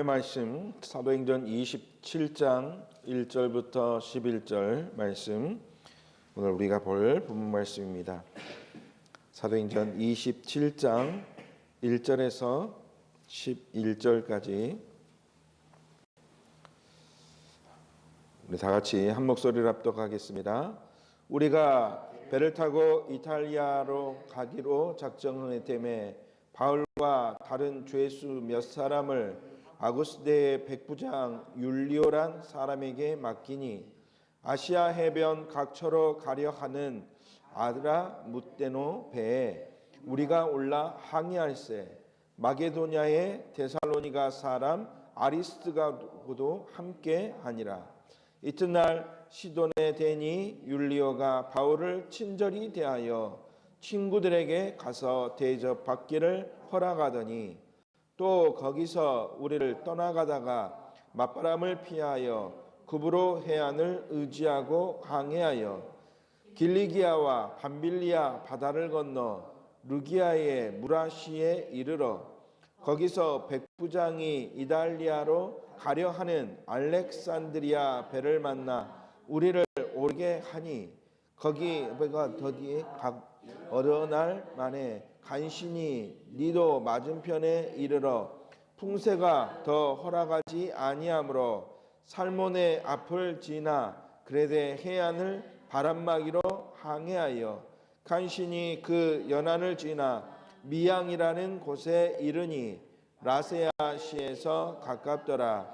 오늘의 말씀 사도행전 27장 1절부터 11절 말씀, 오늘 우리가 볼 본문 말씀입니다. 사도행전 27장 1절에서 11절까지 우리 다 같이 한 목소리를 합독하겠습니다. 우리가 배를 타고 이탈리아로 가기로 작정했다며 바울과 다른 죄수 몇 사람을 아구스대의 백부장 율리오란 사람에게 맡기니 아시아 해변 각처로 가려 하는 아드라무떼노 배에 우리가 올라 항해할세. 마게도냐의 데살로니가 사람 아리스트가도 함께 하니라. 이튿날 시돈에 대니 율리오가 바울을 친절히 대하여 친구들에게 가서 대접받기를 허락하더니 또 거기서 우리를 떠나가다가 맞바람을 피하여 구브로 해안을 의지하고 항해하여 길리기아와 밤빌리아 바다를 건너 루기아의 무라시에 이르러 거기서 백부장이 이달리아로 가려 하는 알렉산드리아 배를 만나 우리를 오르게 하니 거기 배가 더디에 어느 날 만에 간신히 니도 맞은편에 이르러 풍세가 더 허락하지 아니하므로 살몬의 앞을 지나 그레데 해안을 바람막이로 항해하여 간신히 그 연안을 지나 미양이라는 곳에 이르니 라세아시에서 가깝더라.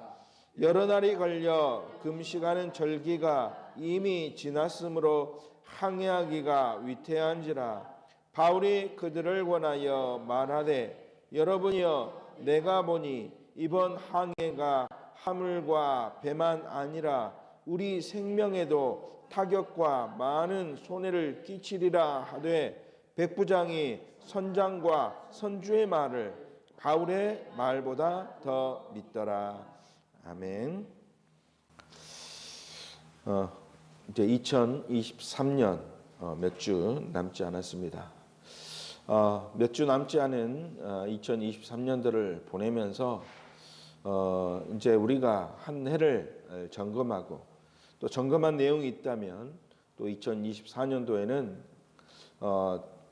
여러 날이 걸려 금시가는 절기가 이미 지났으므로 항해하기가 위태한지라. 바울이 그들을 권하여 말하되 여러분이여 내가 보니 이번 항해가 하물과 배만 아니라 우리 생명에도 타격과 많은 손해를 끼치리라 하되 백부장이 선장과 선주의 말을 바울의 말보다 더 믿더라. 아멘. 이제 2023년 몇 주 남지 않았습니다. 몇 주 남지 않은 2023년도를 보내면서 이제 우리가 한 해를 점검하고 또 점검한 내용이 있다면 또 2024년도에는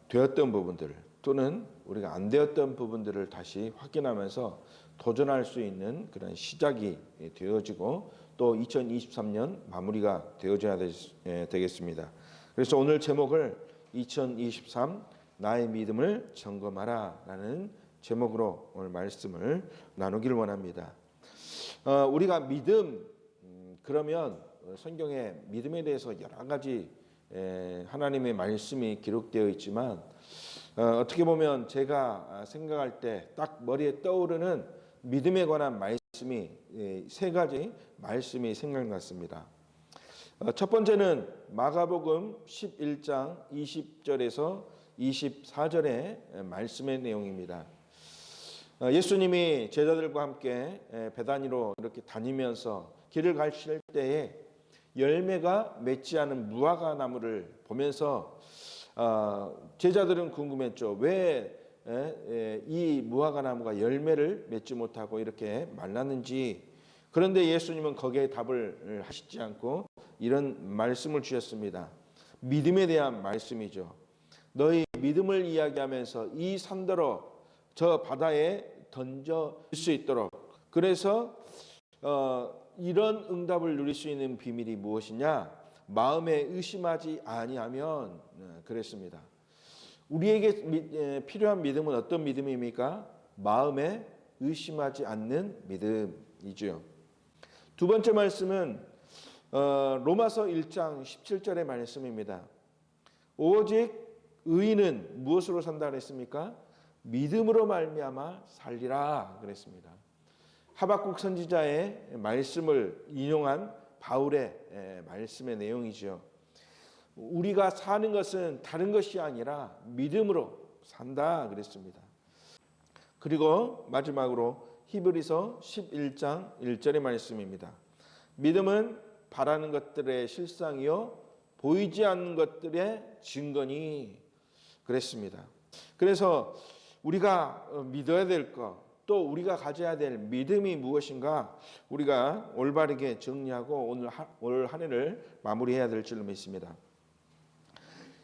되었던 부분들 또는 우리가 안 되었던 부분들을 다시 확인하면서 도전할 수 있는 그런 시작이 되어지고 또 2023년 마무리가 되어져야 되겠습니다. 그래서 오늘 제목을 2023 나의 믿음을 점검하라 라는 제목으로 오늘 말씀을 나누기를 원합니다. 우리가 믿음 그러면 성경에 믿음에 대해서 여러 가지 하나님의 말씀이 기록되어 있지만 어떻게 보면 제가 생각할 때 딱 머리에 떠오르는 믿음에 관한 말씀이 세 가지 말씀이 생각났습니다. 첫 번째는 마가복음 11장 20절에서 24절의 말씀의 내용입니다. 예수님이 제자들과 함께 베다니로 이렇게 다니면서 길을 가실 때에 열매가 맺지 않은 무화과 나무를 보면서 제자들은 궁금했죠. 왜 이 무화과 나무가 열매를 맺지 못하고 이렇게 말랐는지. 그런데 예수님은 거기에 답을 하시지 않고 이런 말씀을 주셨습니다. 믿음에 대한 말씀이죠. 너희 믿음을 이야기하면서 이 산더러 저 바다에 던져 수 있도록. 그래서 이런 응답을 누릴 수 있는 비밀이 무엇이냐? 마음에 의심하지 아니하면 그랬습니다. 우리에게 필요한 믿음은 어떤 믿음입니까? 마음에 의심하지 않는 믿음이죠. 두 번째 말씀은 로마서 1장 17절의 말씀입니다. 오직 의인은 무엇으로 산다 그랬습니까? 믿음으로 말미암아 살리라 그랬습니다. 하박국 선지자의 말씀을 인용한 바울의 말씀의 내용이죠. 우리가 사는 것은 다른 것이 아니라 믿음으로 산다 그랬습니다. 그리고 마지막으로 히브리서 11장 1절의 말씀입니다. 믿음은 바라는 것들의 실상이요 보이지 않는 것들의 증거니 그랬습니다. 그래서 우리가 믿어야 될 것, 또 우리가 가져야 될 믿음이 무엇인가 우리가 올바르게 정리하고 올 한 해를 마무리해야 될 줄로 믿습니다.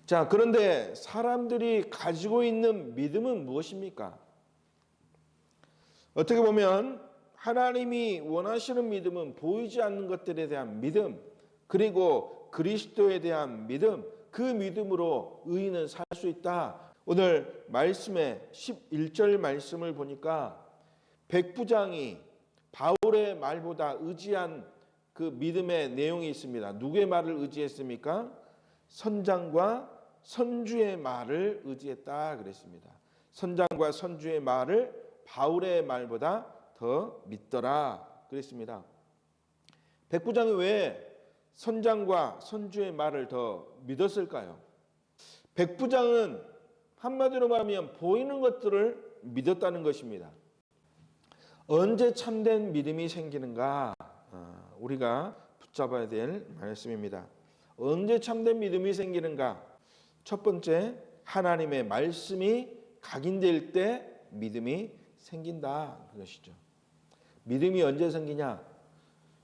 자, 그런데 사람들이 가지고 있는 믿음은 무엇입니까? 어떻게 보면 하나님이 원하시는 믿음은 보이지 않는 것들에 대한 믿음, 그리고 그리스도에 대한 믿음, 그 믿음으로 의인은 살 수 있다. 오늘 말씀의 11절 말씀을 보니까 백부장이 바울의 말보다 의지한 그 믿음의 내용이 있습니다. 누구의 말을 의지했습니까? 선장과 선주의 말을 의지했다 그랬습니다. 선장과 선주의 말을 바울의 말보다 더 믿더라 그랬습니다. 백부장이 왜 선장과 선주의 말을 더 믿었을까요? 백부장은 한마디로 말하면 보이는 것들을 믿었다는 것입니다. 언제 참된 믿음이 생기는가? 우리가 붙잡아야 될 말씀입니다. 언제 참된 믿음이 생기는가? 첫 번째, 하나님의 말씀이 각인될 때 믿음이 생긴다 그것이죠. 믿음이 언제 생기냐?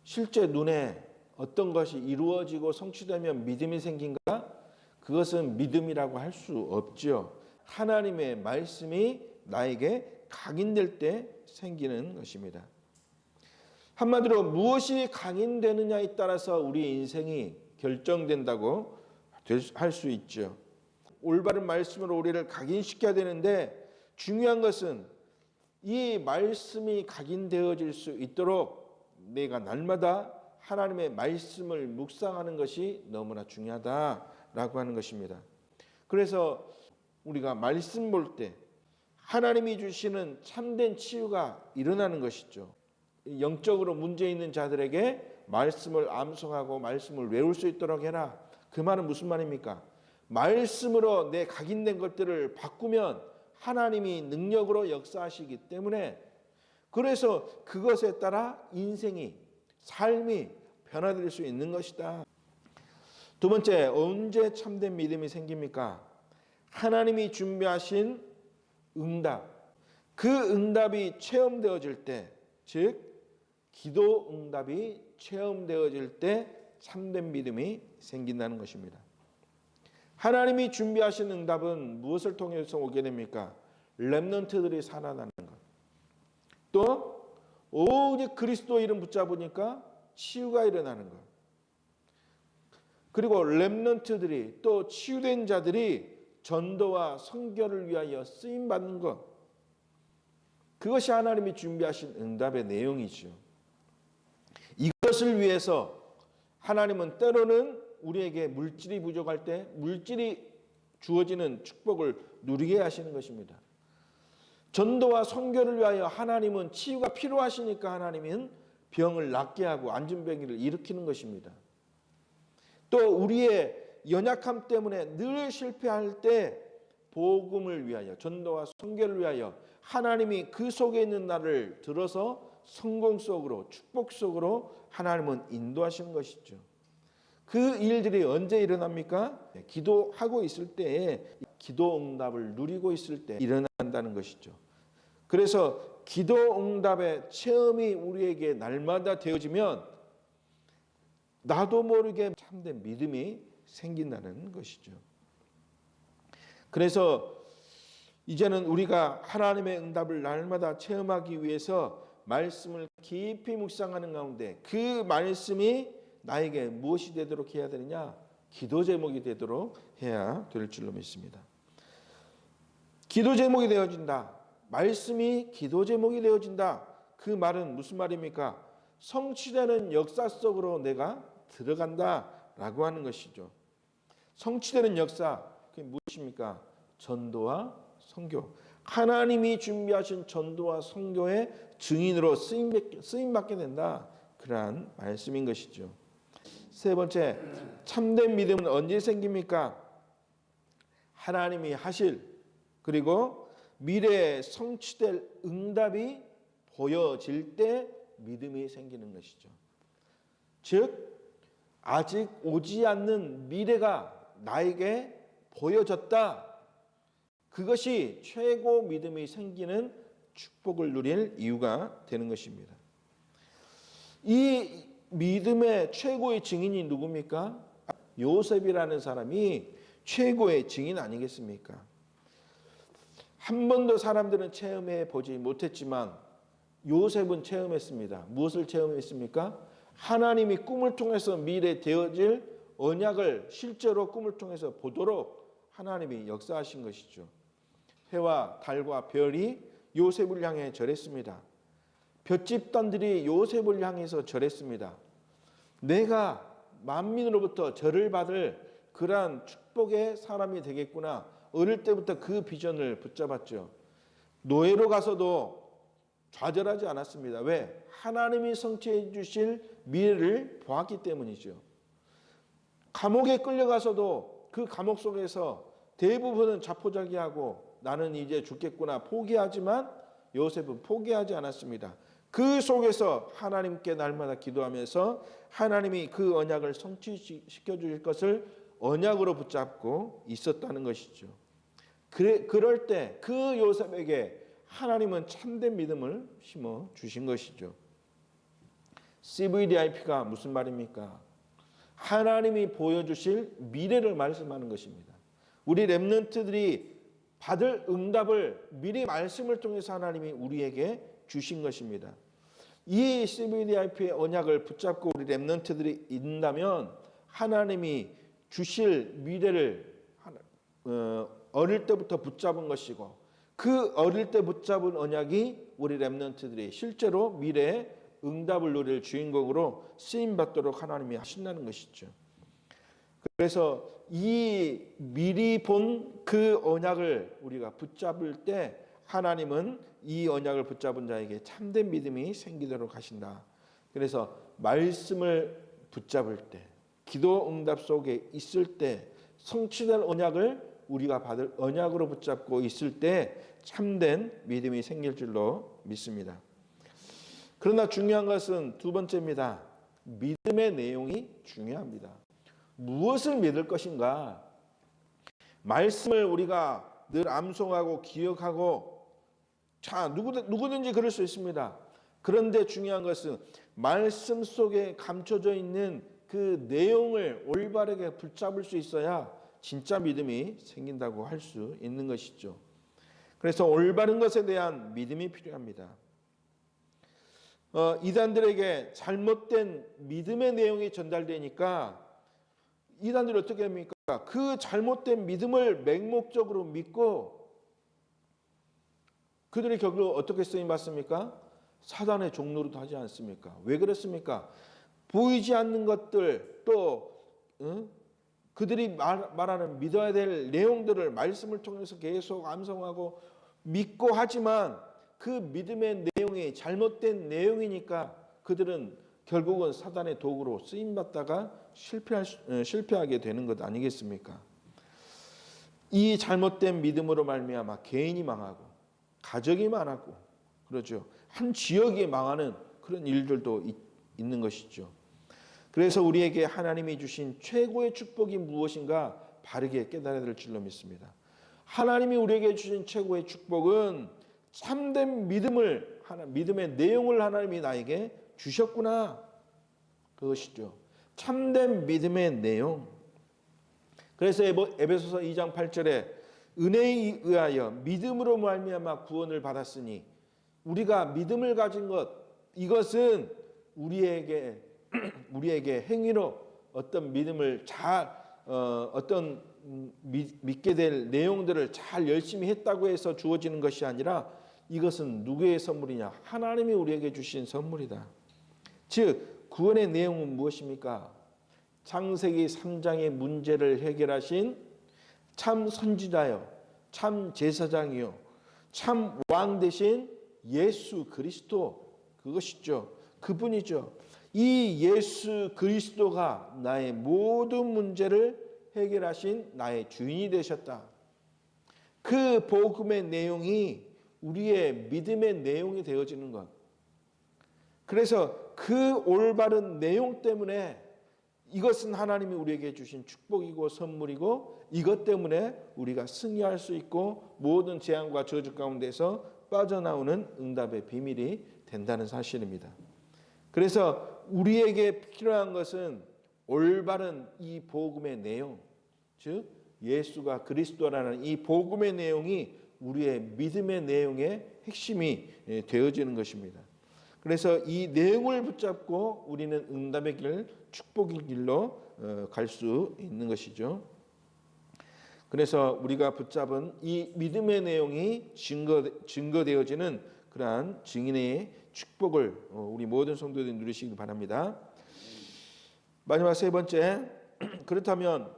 실제 눈에 어떤 것이 이루어지고 성취되면 믿음이 생긴가? 그것은 믿음이라고 할 수 없죠. 하나님의 말씀이 나에게 각인될 때 생기는 것입니다. 한마디로 무엇이 각인되느냐에 따라서 우리 인생이 결정된다고 할 수 있죠. 올바른 말씀으로 우리를 각인시켜야 되는데 중요한 것은 이 말씀이 각인되어질 수 있도록 내가 날마다 하나님의 말씀을 묵상하는 것이 너무나 중요하다라고 하는 것입니다. 그래서 우리가 말씀 볼 때 하나님이 주시는 참된 치유가 일어나는 것이죠. 영적으로 문제 있는 자들에게 말씀을 암송하고 말씀을 외울 수 있도록 해라. 그 말은 무슨 말입니까? 말씀으로 내 각인된 것들을 바꾸면 하나님이 능력으로 역사하시기 때문에 그래서 그것에 따라 인생이 삶이 변화될 수 있는 것이다. 두 번째, 언제 참된 믿음이 생깁니까? 하나님이 준비하신 응답, 그 응답이 체험되어질 때, 즉 기도 응답이 체험되어질 때 참된 믿음이 생긴다는 것입니다. 하나님이 준비하신 응답은 무엇을 통해서 오게 됩니까? 렘넌트들이 살아나는 것. 또 오직 그리스도 이름 붙잡으니까 치유가 일어나는 것. 그리고 렘넌트들이 또 치유된 자들이 전도와 선교를 위하여 쓰임 받는 것. 그것이 하나님이 준비하신 응답의 내용이죠. 이것을 위해서 하나님은 때로는 우리에게 물질이 부족할 때 물질이 주어지는 축복을 누리게 하시는 것입니다. 전도와 선교를 위하여 하나님은 치유가 필요하시니까 하나님은 병을 낫게 하고 안전병기를 일으키는 것입니다. 또 우리의 연약함 때문에 늘 실패할 때 복음을 위하여 전도와 선교를 위하여 하나님이 그 속에 있는 나를 들어서 성공 속으로 축복 속으로 하나님은 인도하시는 것이죠. 그 일들이 언제 일어납니까? 기도하고 있을 때에 기도 응답을 누리고 있을 때 일어난다는 것이죠. 그래서 기도 응답의 체험이 우리에게 날마다 되어지면 나도 모르게 참된 믿음이 생긴다는 것이죠. 그래서 이제는 우리가 하나님의 응답을 날마다 체험하기 위해서 말씀을 깊이 묵상하는 가운데 그 말씀이 나에게 무엇이 되도록 해야 되느냐? 기도 제목이 되도록 해야 될 줄로 믿습니다. 기도 제목이 되어진다. 말씀이 기도 제목이 되어진다. 그 말은 무슨 말입니까? 성취되는 역사 속으로 내가 들어간다라고 하는 것이죠. 성취되는 역사, 그게 무엇입니까? 전도와 선교. 하나님이 준비하신 전도와 선교의 증인으로 쓰임받게 된다. 그러한 말씀인 것이죠. 세 번째, 참된 믿음은 언제 생깁니까? 하나님이 하실 그리고 미래에 성취될 응답이 보여질 때 믿음이 생기는 것이죠. 즉 아직 오지 않는 미래가 나에게 보여졌다. 그것이 최고 믿음이 생기는 축복을 누릴 이유가 되는 것입니다. 이 믿음의 최고의 증인이 누굽니까? 요셉이라는 사람이 최고의 증인 아니겠습니까? 한 번도 사람들은 체험해 보지 못했지만 요셉은 체험했습니다. 무엇을 체험했습니까? 하나님이 꿈을 통해서 미래 되어질 언약을 실제로 꿈을 통해서 보도록 하나님이 역사하신 것이죠. 해와 달과 별이 요셉을 향해 절했습니다. 볏집단들이 요셉을 향해서 절했습니다. 내가 만민으로부터 절을 받을 그러한 축복의 사람이 되겠구나. 어릴 때부터 그 비전을 붙잡았죠. 노예로 가서도 좌절하지 않았습니다. 왜? 하나님이 성취해 주실 미래를 보았기 때문이죠. 감옥에 끌려가서도 그 감옥 속에서 대부분은 자포자기하고 나는 이제 죽겠구나 포기하지만 요셉은 포기하지 않았습니다. 그 속에서 하나님께 날마다 기도하면서 하나님이 그 언약을 성취시켜 주실 것을 언약으로 붙잡고 있었다는 것이죠. 그럴 때 그 요셉에게 하나님은 참된 믿음을 심어 주신 것이죠. CVDIP가 무슨 말입니까? 하나님이 보여주실 미래를 말씀하는 것입니다. 우리 렘넌트들이 받을 응답을 미리 말씀을 통해서 하나님이 우리에게 주신 것입니다. 이 CVDIP의 언약을 붙잡고 우리 렘넌트들이 있다면 하나님이 주실 미래를 어릴 때부터 붙잡은 것이고 그 어릴 때 붙잡은 언약이 우리 렘넌트들이 실제로 미래에 응답을 누릴 주인공으로 쓰임받도록 하나님이 하신다는 것이죠. 그래서 이 미리 본 그 언약을 우리가 붙잡을 때 하나님은 이 언약을 붙잡은 자에게 참된 믿음이 생기도록 하신다. 그래서 말씀을 붙잡을 때, 기도 응답 속에 있을 때 성취될 언약을 우리가 받을 언약으로 붙잡고 있을 때 참된 믿음이 생길 줄로 믿습니다. 그러나 중요한 것은 두 번째입니다. 믿음의 내용이 중요합니다. 무엇을 믿을 것인가? 말씀을 우리가 늘 암송하고 기억하고 누구든지 그럴 수 있습니다. 그런데 중요한 것은 말씀 속에 감춰져 있는 그 내용을 올바르게 붙잡을 수 있어야 진짜 믿음이 생긴다고 할 수 있는 것이죠. 그래서 올바른 것에 대한 믿음이 필요합니다. 이단들에게 잘못된 믿음의 내용이 전달되니까 이단들이 어떻게 합니까? 그 잘못된 믿음을 맹목적으로 믿고 그들의 결국 어떻게 쓰임받습니까? 사단의 종로로 하지 않습니까? 왜 그렇습니까? 보이지 않는 것들 또 그들이 말하는 믿어야 될 내용들을 말씀을 통해서 계속 암송하고 믿고 하지만 그 믿음의 내용이 잘못된 내용이니까 그들은 결국은 사단의 도구로 쓰임받다가 실패하게 되는 것 아니겠습니까? 이 잘못된 믿음으로 말미암아 개인이 망하고 가정이 망하고 그러죠. 한 지역이 망하는 그런 일들도 있는 것이죠. 그래서 우리에게 하나님이 주신 최고의 축복이 무엇인가 바르게 깨달아야 될 줄로 믿습니다. 하나님이 우리에게 주신 최고의 축복은 참된 믿음의 내용을 하나님이 나에게 주셨구나. 그것이죠. 참된 믿음의 내용. 그래서 에베소서 2장 8절에 은혜에 의하여 믿음으로 말미암아 구원을 받았으니 우리가 믿음을 가진 것 이것은 우리에게 행위로 어떤 믿음을 믿게 될 내용들을 잘 열심히 했다고 해서 주어지는 것이 아니라 이것은 누구의 선물이냐? 하나님이 우리에게 주신 선물이다. 즉 구원의 내용은 무엇입니까? 창세기 3장의 문제를 해결하신 참 선지자요, 참 제사장이요, 참 왕 되신 예수 그리스도 그것이죠. 그분이죠. 이 예수 그리스도가 나의 모든 문제를 해결하신 나의 주인이 되셨다. 그 복음의 내용이 우리의 믿음의 내용이 되어지는 것. 그래서 그 올바른 내용 때문에 이것은 하나님이 우리에게 주신 축복이고 선물이고 이것 때문에 우리가 승리할 수 있고 모든 재앙과 저주 가운데서 빠져나오는 응답의 비밀이 된다는 사실입니다. 그래서 우리에게 필요한 것은 올바른 이 복음의 내용, 즉 예수가 그리스도라는 이 복음의 내용이 우리의 믿음의 내용의 핵심이 되어지는 것입니다. 그래서 이 내용을 붙잡고 우리는 응답의 길, 축복의 길로 갈 수 있는 것이죠. 그래서 우리가 붙잡은 이 믿음의 내용이 증거되어지는 그러한 증인의 축복을 우리 모든 성도들이 누리시기 바랍니다. 마지막 세 번째, 그렇다면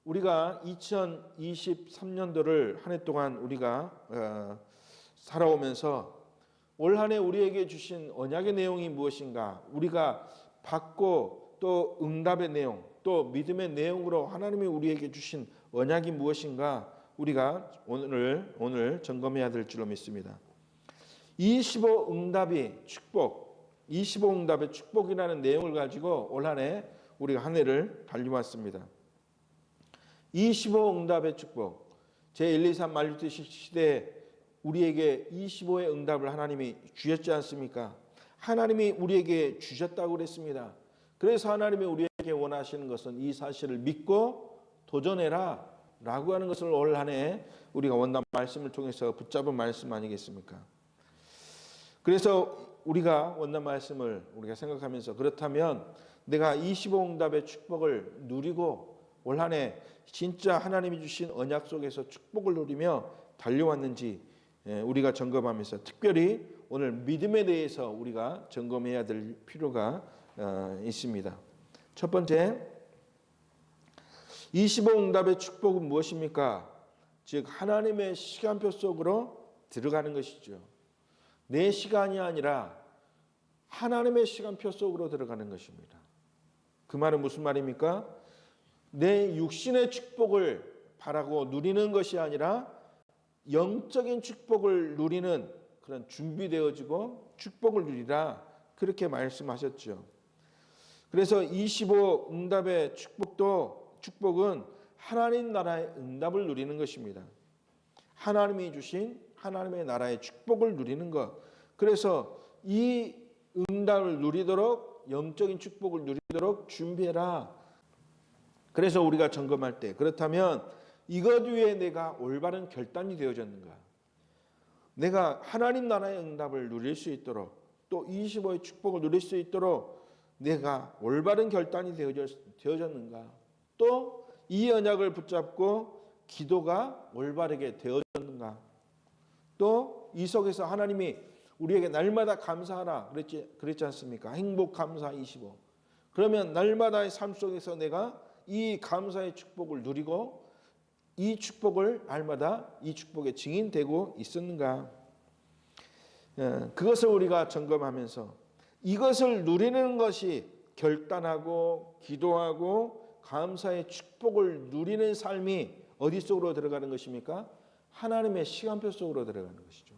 우리가 2023년도를 한 해 동안 우리가 살아오면서 올 한 해 우리에게 주신 언약의 내용이 무엇인가, 우리가 받고 또 응답의 내용, 또 믿음의 내용으로 하나님이 우리에게 주신 언약이 무엇인가, 우리가 오늘 점검해야 될 줄로 믿습니다. 25 응답의 축복이라는 내용을 가지고 올 한 해 우리가 한 해를 달려왔습니다. 25 응답의 축복, 제1, 2, 3 말루트 시대에 우리에게 25의 응답을 하나님이 주셨지 않습니까? 하나님이 우리에게 주셨다고 그랬습니다. 그래서 하나님이 우리에게 원하시는 것은 이 사실을 믿고 도전해라 라고 하는 것을 올 한 해 우리가 원단 말씀을 통해서 붙잡은 말씀 아니겠습니까? 그래서 우리가 원단 말씀을 우리가 생각하면서, 그렇다면 내가 25 응답의 축복을 누리고 올 한 해 진짜 하나님이 주신 언약 속에서 축복을 누리며 달려왔는지 우리가 점검하면서, 특별히 오늘 믿음에 대해서 우리가 점검해야 될 필요가 있습니다. 첫 번째, 25 응답의 축복은 무엇입니까? 즉 하나님의 시간표 속으로 들어가는 것이죠. 내 시간이 아니라 하나님의 시간표 속으로 들어가는 것입니다. 그 말은 무슨 말입니까? 내 육신의 축복을 바라고 누리는 것이 아니라 영적인 축복을 누리는 그런 준비되어지고 축복을 누리라, 그렇게 말씀하셨죠. 그래서 25 응답의 축복은 하나님 나라의 응답을 누리는 것입니다. 하나님이 주신 하나님의 나라의 축복을 누리는 것. 그래서 이 응답을 누리도록, 영적인 축복을 누리도록 준비해라. 그래서 우리가 점검할 때, 그렇다면 이것 위에 내가 올바른 결단이 되어졌는가? 내가 하나님 나라의 응답을 누릴 수 있도록, 또 25의 축복을 누릴 수 있도록 내가 올바른 결단이 되어졌는가? 또 이 언약을 붙잡고 기도가 올바르게 되어졌는가? 또 이 속에서 하나님이 우리에게 날마다 감사하라 그랬지 않습니까? 행복 감사 25. 그러면 날마다의 삶 속에서 내가 이 감사의 축복을 누리고 이 축복을 날마다 이 축복의 증인되고 있었는가? 그것을 우리가 점검하면서 이것을 누리는 것이 결단하고 기도하고 감사의 축복을 누리는 삶이 어디 속으로 들어가는 것입니까? 하나님의 시간표 속으로 들어가는 것이죠.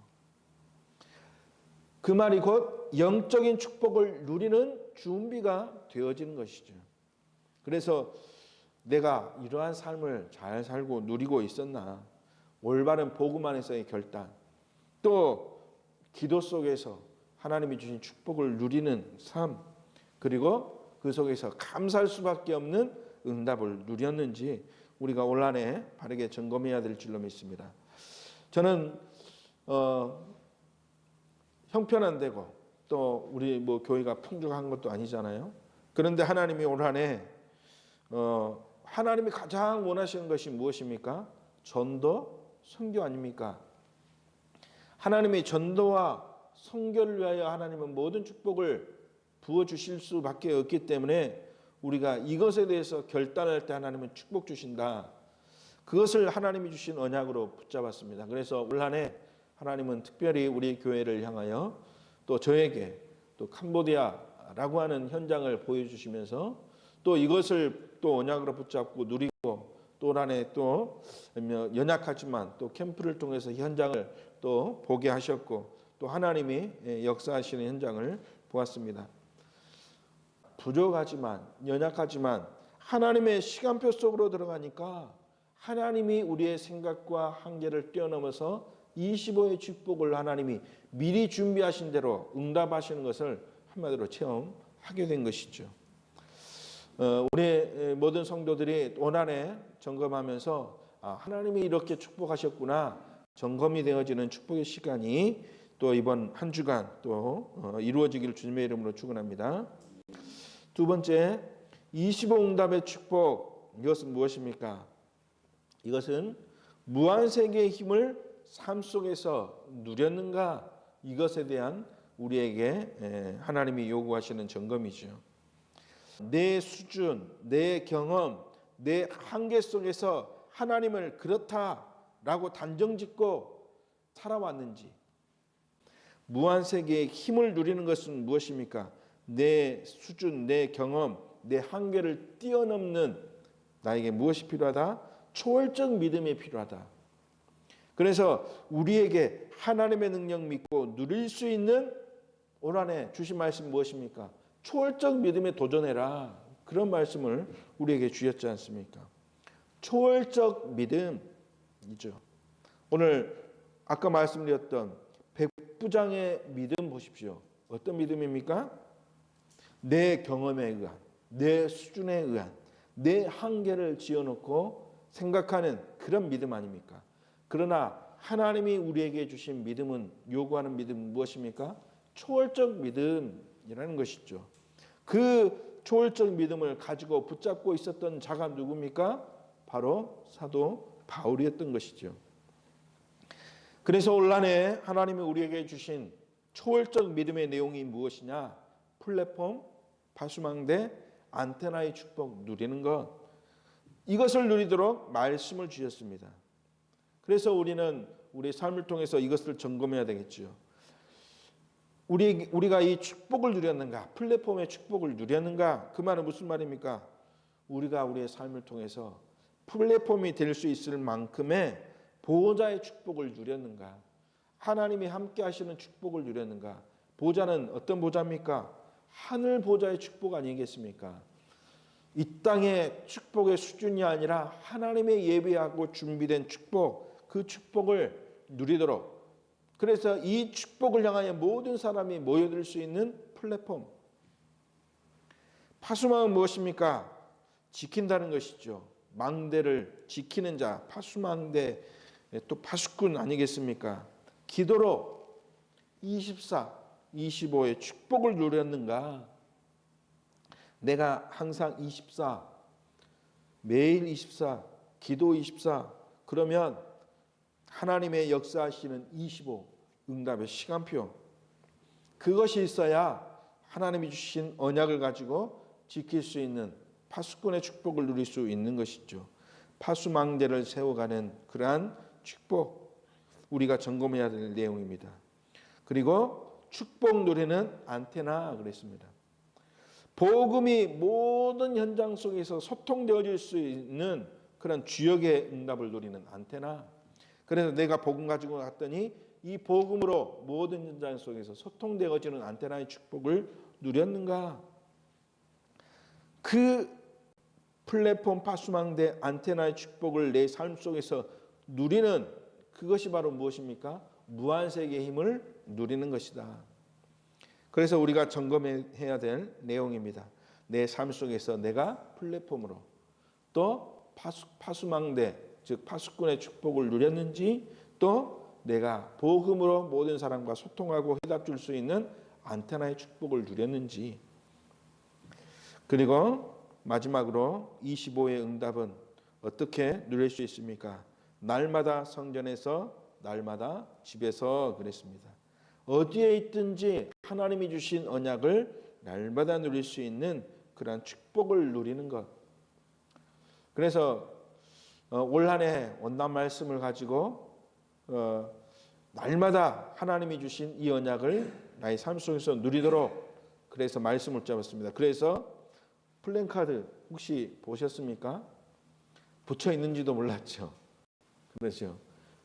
그 말이 곧 영적인 축복을 누리는 준비가 되어지는 것이죠. 그래서 내가 이러한 삶을 잘 살고 누리고 있었나? 올바른 복음 안에서의 결단, 또 기도 속에서 하나님이 주신 축복을 누리는 삶, 그리고 그 속에서 감사할 수밖에 없는 응답을 누렸는지 우리가 올 한 해 바르게 점검해야 될 줄로 믿습니다. 저는 형편안되고 또 우리 교회가 풍족한 것도 아니잖아요. 그런데 하나님이 올 한 해 하나님이 가장 원하시는 것이 무엇입니까? 전도, 선교 아닙니까? 하나님의 전도와 선교를 위하여 하나님은 모든 축복을 부어주실 수밖에 없기 때문에 우리가 이것에 대해서 결단할 때 하나님은 축복 주신다. 그것을 하나님이 주신 언약으로 붙잡았습니다. 그래서 올 한 해 하나님은 특별히 우리 교회를 향하여 또 저에게 또 캄보디아라고 하는 현장을 보여주시면서 또 이것을 또 언약으로 붙잡고 누리고 또 올 한 해 또 연약하지만 또 캠프를 통해서 현장을 또 보게 하셨고 또 하나님이 역사하시는 현장을 보았습니다. 부족하지만 연약하지만 하나님의 시간표 속으로 들어가니까 하나님이 우리의 생각과 한계를 뛰어넘어서 25의 축복을 하나님이 미리 준비하신 대로 응답하시는 것을 한마디로 체험하게 된 것이죠. 우리 모든 성도들이 올 한해 점검하면서 하나님이 이렇게 축복하셨구나 점검이 되어지는 축복의 시간이 또 이번 한 주간 또 이루어지기를 주님의 이름으로 축원합니다. 두 번째, 25응답의 축복, 이것은 무엇입니까? 이것은 무한세계의 힘을 삶 속에서 누렸는가, 이것에 대한 우리에게 하나님이 요구하시는 점검이죠. 내 수준, 내 경험, 내 한계 속에서 하나님을 그렇다라고 단정짓고 살아왔는지, 무한세계의 힘을 누리는 것은 무엇입니까? 내 수준, 내 경험, 내 한계를 뛰어넘는 나에게 무엇이 필요하다? 초월적 믿음이 필요하다. 그래서 우리에게 하나님의 능력 믿고 누릴 수 있는 올 한해 주신 말씀 무엇입니까? 초월적 믿음에 도전해라. 그런 말씀을 우리에게 주셨지 않습니까? 초월적 믿음이죠. 오늘 아까 말씀드렸던 백부장의 믿음 보십시오. 어떤 믿음입니까? 내 경험에 의한, 내 수준에 의한, 내 한계를 지어놓고 생각하는 그런 믿음 아닙니까? 그러나 하나님이 우리에게 주신 믿음은, 요구하는 믿음은 무엇입니까? 초월적 믿음이라는 것이죠. 그 초월적 믿음을 가지고 붙잡고 있었던 자가 누굽니까? 바로 사도 바울이었던 것이죠. 그래서 올 한해 하나님이 우리에게 주신 초월적 믿음의 내용이 무엇이냐? 플랫폼, 파수망대, 안테나의 축복 누리는 것, 이것을 누리도록 말씀을 주셨습니다. 그래서 우리는 우리 삶을 통해서 이것을 점검해야 되겠죠. 우리가 이 축복을 누렸는가? 플랫폼의 축복을 누렸는가? 그 말은 무슨 말입니까? 우리가 우리의 삶을 통해서 플랫폼이 될 수 있을 만큼의 보호자의 축복을 누렸는가? 하나님이 함께 하시는 축복을 누렸는가? 보좌는 어떤 보좌입니까? 하늘 보좌의 축복 아니겠습니까? 이 땅의 축복의 수준이 아니라 하나님의 예비하고 준비된 축복, 그 축복을 누리도록, 그래서 이 축복을 향하여 모든 사람이 모여들 수 있는 플랫폼. 파수망은 무엇입니까? 지킨다는 것이죠. 망대를 지키는 자, 파수망대, 또 파수꾼 아니겠습니까? 기도로 24, 25의 축복을 누렸는가? 내가 항상 24, 매일 24, 기도 24, 그러면 하나님의 역사하시는 25, 응답의 시간표, 그것이 있어야 하나님이 주신 언약을 가지고 지킬 수 있는 파수꾼의 축복을 누릴 수 있는 것이죠. 파수망대를 세워가는 그러한 축복, 우리가 점검해야 될 내용입니다. 그리고 축복 누리는 안테나 그랬습니다. 복음이 모든 현장 속에서 소통되어질 수 있는 그런 주역의 응답을 누리는 안테나. 그래서 내가 복음 가지고 갔더니 이 복음으로 모든 현장 속에서 소통되어지는 안테나의 축복을 누렸는가? 그 플랫폼 파수망대 안테나의 축복을 내 삶 속에서 누리는 그것이 바로 무엇입니까? 무한세계의 힘을 누리는 것이다. 그래서 우리가 점검해야 될 내용입니다. 내 삶 속에서 내가 플랫폼으로 또 파수망대, 즉 파수꾼의 축복을 누렸는지, 또 내가 복음으로 모든 사람과 소통하고 해답 줄 수 있는 안테나의 축복을 누렸는지. 그리고 마지막으로 25의 응답은 어떻게 누릴 수 있습니까? 날마다 성전에서, 날마다 집에서 그랬습니다. 어디에 있든지 하나님이 주신 언약을 날마다 누릴 수 있는 그러한 축복을 누리는 것. 그래서 올 한 해 온단 말씀을 가지고 날마다 하나님이 주신 이 언약을 나의 삶 속에서 누리도록, 그래서 말씀을 잡았습니다. 그래서 플랜카드 혹시 보셨습니까? 붙여 있는지도 몰랐죠. 그렇죠.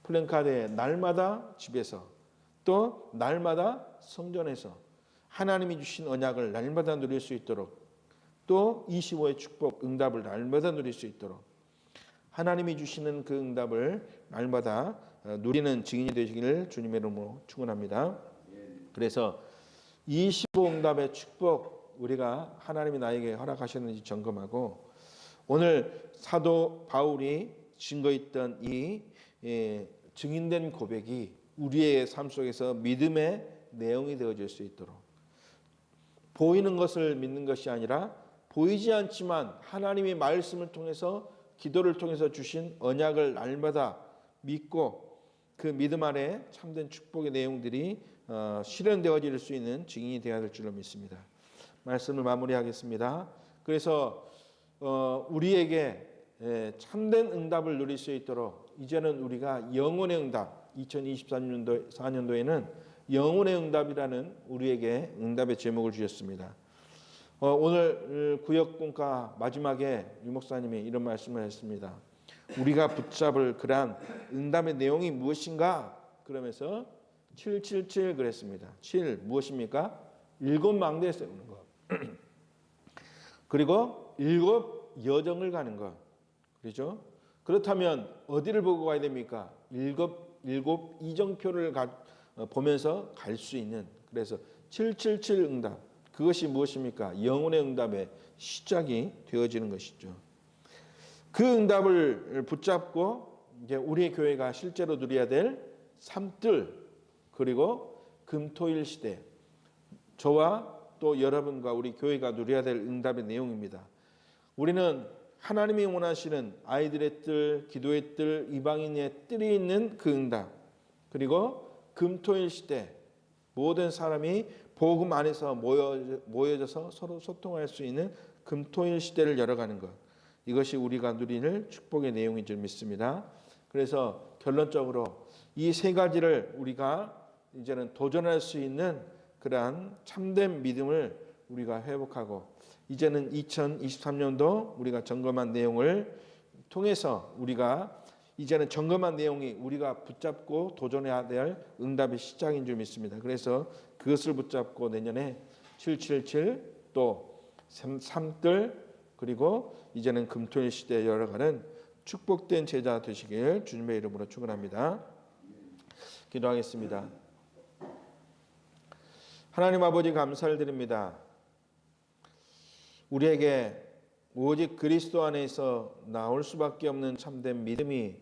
플랜카드에 날마다 집에서, 또 날마다 성전에서 하나님이 주신 언약을 날마다 누릴 수 있도록, 또 25의 축복, 응답을 날마다 누릴 수 있도록, 하나님이 주시는 그 응답을 날마다 누리는 증인이 되시기를 주님의 이름으로 축원합니다. 그래서 25응답의 축복 우리가 하나님이 나에게 허락하셨는지 점검하고 오늘 사도 바울이 증거했던 이 증인된 고백이 우리의 삶 속에서 믿음의 내용이 되어질 수 있도록 보이는 것을 믿는 것이 아니라 보이지 않지만 하나님의 말씀을 통해서 기도를 통해서 주신 언약을 날마다 믿고 그 믿음 안에 참된 축복의 내용들이 실현되어질 수 있는 증인이 되어야 될 줄로 믿습니다. 말씀을 마무리하겠습니다. 그래서 우리에게 참된 응답을 누릴 수 있도록 이제는 우리가 영혼의 응답 2024년도에는 영혼의 응답이라는 우리에게 응답의 제목을 주셨습니다. 오늘 구역공과 마지막에 유 목사님이 이런 말씀을 했습니다. 우리가 붙잡을 그러한 응답의 내용이 무엇인가? 그러면서 777 그랬습니다. 7 무엇입니까? 7망대에 세우는 것. 그리고 7 여정을 가는 것. 그렇죠? 그렇다면 어디를 보고 가야 됩니까? 7 이정표를 보면서 갈 수 있는. 그래서 777 응답. 그것이 무엇입니까? 영혼의 응답의 시작이 되어지는 것이죠. 그 응답을 붙잡고 이제 우리의 교회가 실제로 누려야 될 삶들 그리고 금토일 시대 저와 또 여러분과 우리 교회가 누려야 될 응답의 내용입니다. 우리는 하나님이 원하시는 아이들의 뜰, 기도의 뜰, 이방인의 뜰이 있는 그 응답 그리고 금토일 시대 모든 사람이 복음 안에서 모여져서 서로 소통할 수 있는 금토일 시대를 열어가는 것 이것이 우리가 누리는 축복의 내용인 줄 믿습니다. 그래서 결론적으로 이 세 가지를 우리가 이제는 도전할 수 있는 그러한 참된 믿음을 우리가 회복하고 이제는 2023년도 우리가 점검한 내용을 통해서 우리가 이제는 점검한 내용이 우리가 붙잡고 도전해야 될 응답의 시작인 줄 믿습니다. 그래서 그것을 붙잡고 내년에 777 또 3뜰 그리고 이제는 금토일 시대에 열어가는 축복된 제자 되시길 주님의 이름으로 축원합니다. 기도하겠습니다. 하나님 아버지 감사를 드립니다. 우리에게 오직 그리스도 안에서 나올 수밖에 없는 참된 믿음이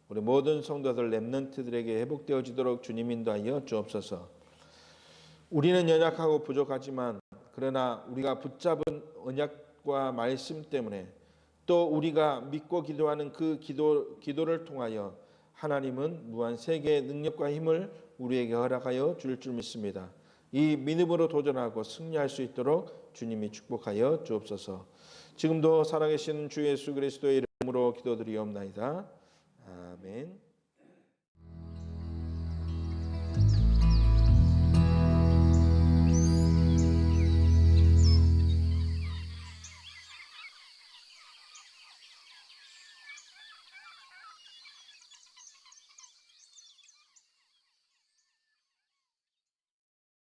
우리 모든 성도들 렘넌트들에게 회복되어지도록 주님 인도하여 주옵소서. 우리는 연약하고 부족하지만 그러나 우리가 붙잡은 언약과 말씀 때문에 또 우리가 믿고 기도하는 그 기도를 통하여 하나님은 무한 세계의 능력과 힘을 우리에게 허락하여 줄 믿습니다. 이 믿음으로 도전하고 승리할 수 있도록 주님이 축복하여 주옵소서. 지금도 살아계신 주 예수 그리스도의 이름으로 기도드리옵나이다. 아멘.